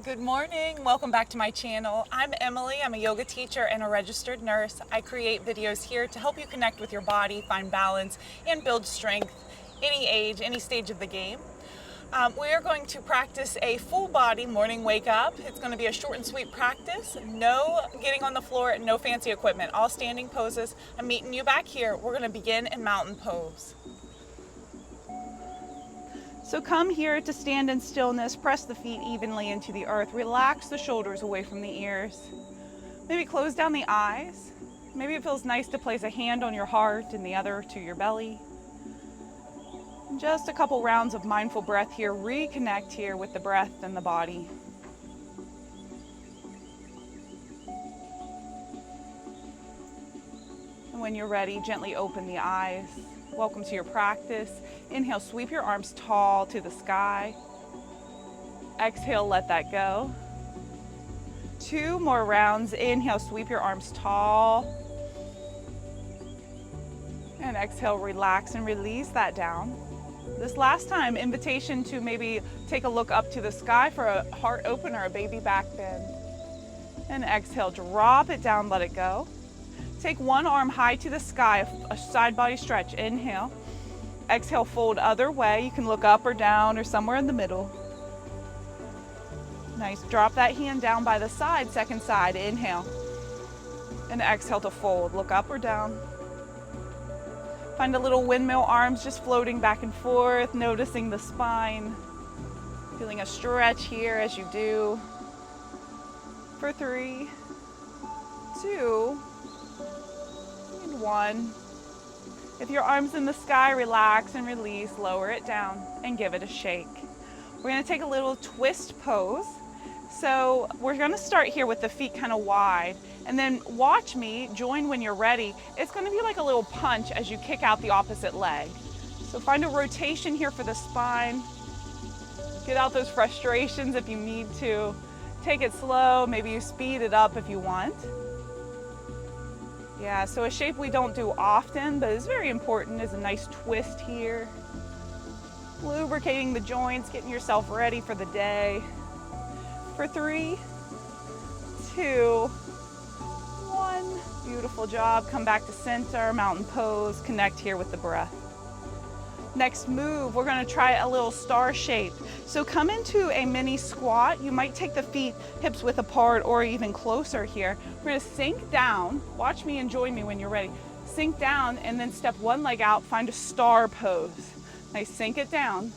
Good morning. Welcome back to my channel. I'm Emily. I'm a yoga teacher and a registered nurse. I create videos here to help you connect with your body, find balance, and build strength any age, any stage of the game. We are going to practice a full body morning wake up. It's going to be a short and sweet practice. No getting on the floor, no fancy equipment, all standing poses. I'm meeting you back here. We're going to begin in mountain pose. So come here to stand in stillness, press the feet evenly into the earth, relax the shoulders away from the ears. Maybe close down the eyes. Maybe it feels nice to place a hand on your heart and the other to your belly. And just a couple rounds of mindful breath here, reconnect here with the breath and the body. And when you're ready, gently open the eyes. Welcome to your practice. Inhale, sweep your arms tall to the sky. Exhale, let that go. 2 more rounds. Inhale, sweep your arms tall. And exhale, relax and release that down. This last time, invitation to maybe take a look up to the sky for a heart open or a baby back bend. And exhale, drop it down, let it go. Take one arm high to the sky, a side body stretch. Inhale. Exhale, fold other way. You can look up or down or somewhere in the middle. Nice. Drop that hand down by the side, second side. Inhale. And exhale to fold. Look up or down. Find a little windmill arms just floating back and forth, noticing the spine. Feeling a stretch here as you do. For 3, 2, 1. If your arm's in the sky, relax and release, lower it down and give it a shake. We're going to take a little twist pose. So we're going to start here with the feet kind of wide, and then watch me, join when you're ready. It's going to be like a little punch as you kick out the opposite leg. So find a rotation here for the spine. Get out those frustrations if you need to. Take it slow, maybe you speed it up if you want. Yeah, so a shape we don't do often, but is very important, is a nice twist here. Lubricating the joints, getting yourself ready for the day. For 3, 2, 1. Beautiful job. Come back to center, mountain pose. Connect here with the breath. Next move, we're going to try a little star shape. So come into a mini squat. You might take the feet hips width apart or even closer here. We're going to sink down. Watch me and join me when you're ready. Sink down and then step one leg out. Find a star pose. Nice. Sink it down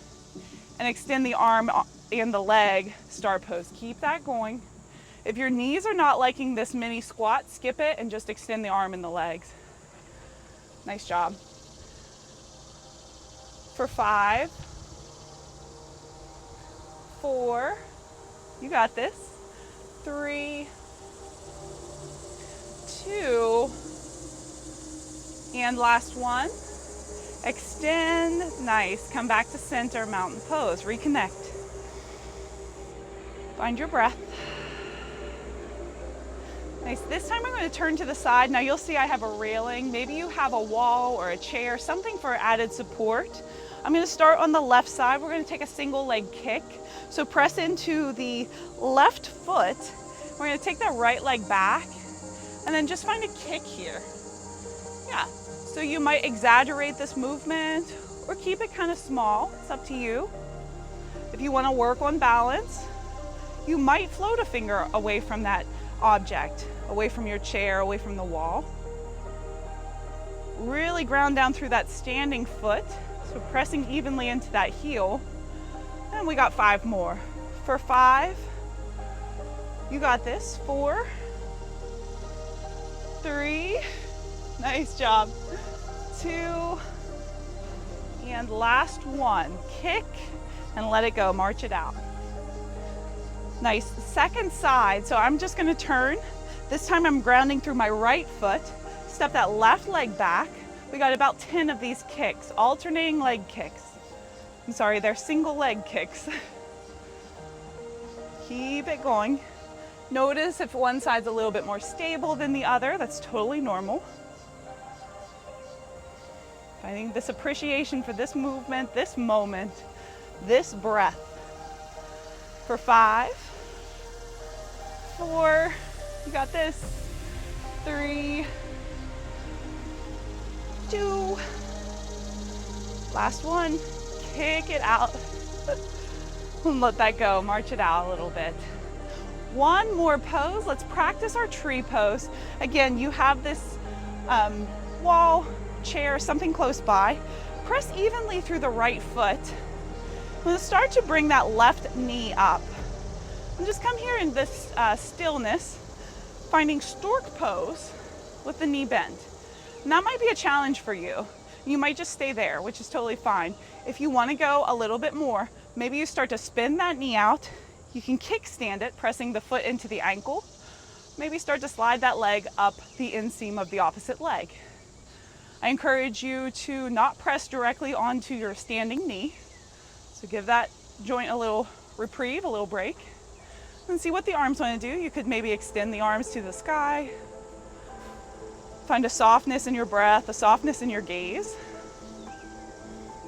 and extend the arm and the leg. Star pose. Keep that going. If your knees are not liking this mini squat, skip it and just extend the arm and the legs. Nice job. For 5, 4, you got this. 3, 2, and last one. Extend, nice. Come back to center, mountain pose. Reconnect. Find your breath. Nice. This time I'm going to turn to the side. Now you'll see I have a railing. Maybe you have a wall or a chair, something for added support. I'm going to start on the left side. We're going to take a single leg kick. So press into the left foot. We're going to take that right leg back and then just find a kick here. Yeah. So you might exaggerate this movement or keep it kind of small. It's up to you. If you want to work on balance, you might float a finger away from that object, away from your chair, away from the wall. Really ground down through that standing foot. So pressing evenly into that heel. And we got 5 more. For 5, you got this. 4, 3, nice job. 2, and last one. Kick and let it go, march it out. Nice. Second side, so I'm just gonna turn. This time I'm grounding through my right foot. Step that left leg back. We got about 10 of these kicks, alternating leg kicks. I'm sorry, they're single leg kicks. Keep it going. Notice if one side's a little bit more stable than the other, that's totally normal. Finding this appreciation for this movement, this moment, this breath. For 5, 4, you got this. 3, 2, last one. Kick it out. And let that go, march it out a little bit. One more pose. Let's practice our tree pose. Again, you have this wall, chair, something close by. Press evenly through the right foot. We'll start to bring that left knee up. And just come here in this stillness, finding stork pose with the knee bent. And that might be a challenge for you. You might just stay there, which is totally fine. If you want to go a little bit more, maybe you start to spin that knee out. You can kickstand it, pressing the foot into the ankle. Maybe start to slide that leg up the inseam of the opposite leg. I encourage you to not press directly onto your standing knee. So give that joint a little reprieve, a little break. And see what the arms want to do. You could maybe extend the arms to the sky. Find a softness in your breath, a softness in your gaze.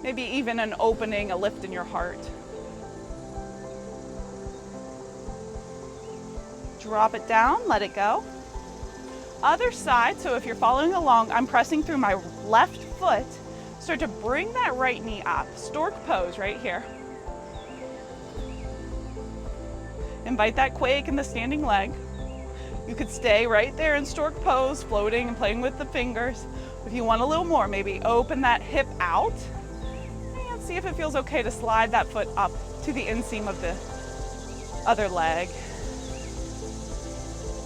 Maybe even an opening, a lift in your heart. Drop it down, let it go. Other side, so if you're following along, I'm pressing through my left foot. Start to bring that right knee up. Stork pose right here. Invite that quake in the standing leg. You could stay right there in stork pose, floating and playing with the fingers. If you want a little more, maybe open that hip out and see if it feels okay to slide that foot up to the inseam of the other leg.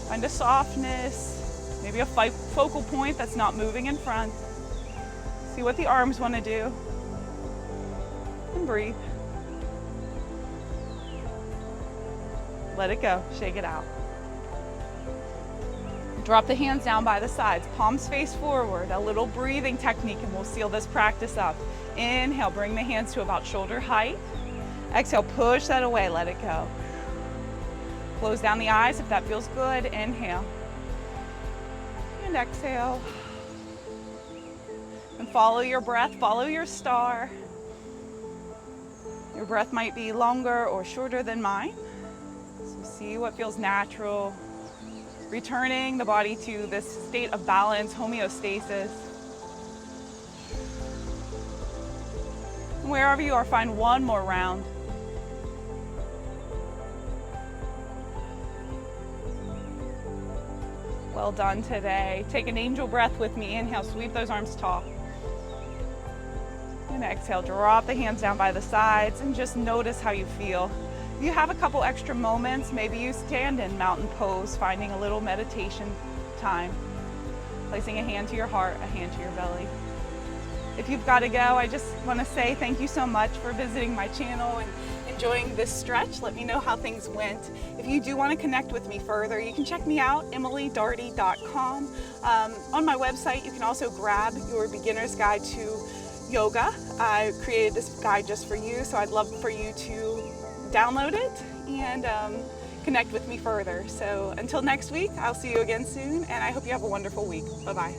Find a softness, maybe a focal point that's not moving in front. See what the arms want to do. And breathe. Let it go, shake it out. Drop the hands down by the sides, palms face forward, a little breathing technique, and we'll seal this practice up. Inhale, bring the hands to about shoulder height. Exhale, push that away, let it go. Close down the eyes if that feels good. Inhale. And exhale. And follow your breath, follow your star. Your breath might be longer or shorter than mine. So see what feels natural. Returning the body to this state of balance, homeostasis. And wherever you are, find one more round. Well done today. Take an angel breath with me. Inhale, sweep those arms tall. And exhale, drop the hands down by the sides and just notice how you feel. If you have a couple extra moments, maybe you stand in mountain pose, finding a little meditation time. Placing a hand to your heart, a hand to your belly. If you've got to go, I just want to say thank you so much for visiting my channel and enjoying this stretch. Let me know how things went. If you do want to connect with me further, you can check me out, emilydaugherty.com. On my website, you can also grab your beginner's guide to yoga. I created this guide just for you, so I'd love for you to download it and connect with me further. So until next week, I'll see you again soon, and I hope you have a wonderful week. Bye-bye.